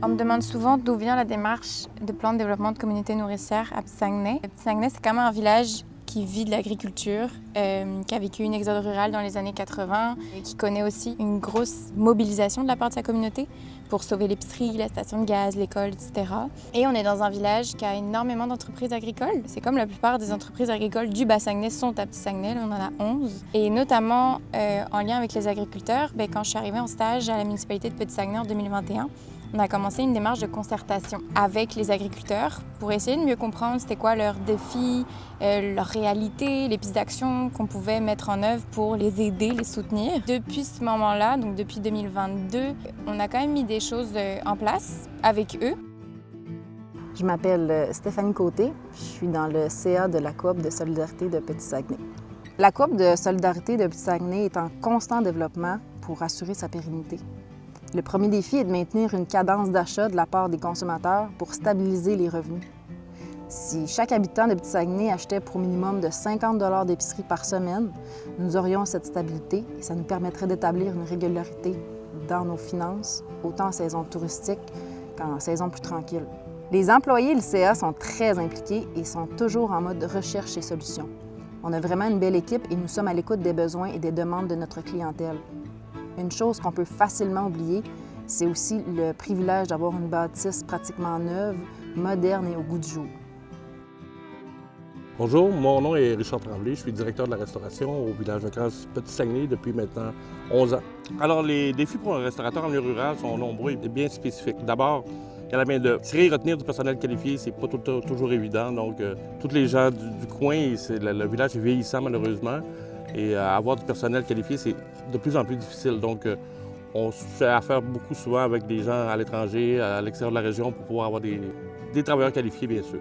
On me demande souvent d'où vient la démarche de plan de développement de communautés nourricières à Petit-Saguenay. Petit-Saguenay, c'est quand même un village qui vit de l'agriculture, qui a vécu une exode rurale dans les années 80 et qui connaît aussi une grosse mobilisation de la part de sa communauté pour sauver l'épicerie, la station de gaz, l'école, etc. Et on est dans un village qui a énormément d'entreprises agricoles. C'est comme la plupart des entreprises agricoles du Bas-Saguenay sont à Petit-Saguenay, on en a 11. Et notamment, en lien avec les agriculteurs, quand je suis arrivée en stage à la municipalité de Petit-Saguenay en 2021, on a commencé une démarche de concertation avec les agriculteurs pour essayer de mieux comprendre c'était quoi leurs défis, leur réalité, les pistes d'action qu'on pouvait mettre en œuvre pour les aider, les soutenir. Depuis ce moment-là, donc depuis 2022, on a quand même mis des choses en place avec eux. Je m'appelle Stéphanie Côté, je suis dans le CA de la Coop de solidarité de Petit-Saguenay. La Coop de solidarité de Petit-Saguenay est en constant développement pour assurer sa pérennité. Le premier défi est de maintenir une cadence d'achat de la part des consommateurs pour stabiliser les revenus. Si chaque habitant de Petit-Saguenay achetait pour minimum de 50 $ d'épicerie par semaine, nous aurions cette stabilité et ça nous permettrait d'établir une régularité dans nos finances, autant en saison touristique qu'en saison plus tranquille. Les employés du CA sont très impliqués et sont toujours en mode recherche et solutions. On a vraiment une belle équipe et nous sommes à l'écoute des besoins et des demandes de notre clientèle. Une chose qu'on peut facilement oublier, c'est aussi le privilège d'avoir une bâtisse pratiquement neuve, moderne et au goût du jour. Bonjour, mon nom est Richard Tremblay, je suis directeur de la restauration au village de vacances Petit-Saguenay depuis maintenant 11 ans. Alors, les défis pour un restaurateur en milieu rural sont nombreux et bien spécifiques. D'abord, il y a la main-d'œuvre. Tirer et retenir du personnel qualifié, c'est pas toujours évident. Donc, tous les gens du coin, le village est vieillissant malheureusement. Et avoir du personnel qualifié, c'est de plus en plus difficile. Donc, on se fait affaire beaucoup souvent avec des gens à l'étranger, à l'extérieur de la région, pour pouvoir avoir des travailleurs qualifiés, bien sûr.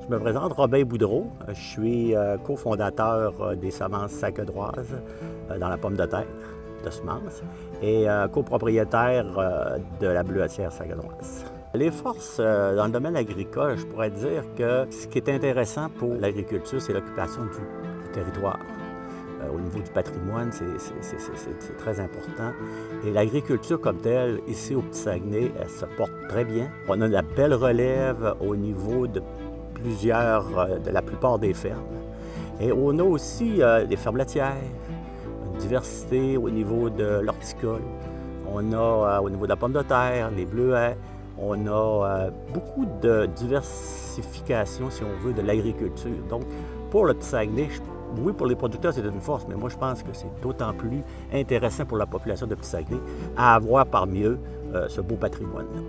Je me présente Robin Boudreau. Je suis cofondateur des semences Sacadroises dans la pomme de terre de semences et copropriétaire de la bleuetière Sacadroise. Les forces dans le domaine agricole, je pourrais dire que ce qui est intéressant pour l'agriculture, c'est l'occupation du territoire. Au niveau du patrimoine, c'est très important. Et l'agriculture comme telle, ici au Petit-Saguenay, elle se porte très bien. On a de la belle relève au niveau de de la plupart des fermes. Et on a aussi des fermes laitières, une diversité au niveau de l'horticole. On a au niveau de la pomme de terre, les bleuets. On a beaucoup de diversification, si on veut, de l'agriculture. Donc, pour le Petit-Saguenay, oui, pour les producteurs, c'est une force, mais moi, je pense que c'est d'autant plus intéressant pour la population de Petit-Saguenay à avoir parmi eux ce beau patrimoine-là.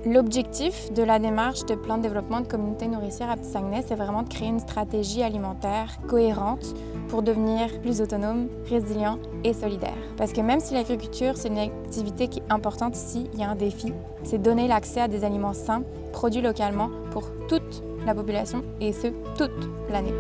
L'objectif de la démarche de plan de développement de communautés nourricières à Petit-Saguenay, c'est vraiment de créer une stratégie alimentaire cohérente pour devenir plus autonome, résilient et solidaire. Parce que même si l'agriculture, c'est une activité qui est importante ici, il y a un défi, c'est donner l'accès à des aliments sains, produits localement pour toute la population et ce, toute l'année.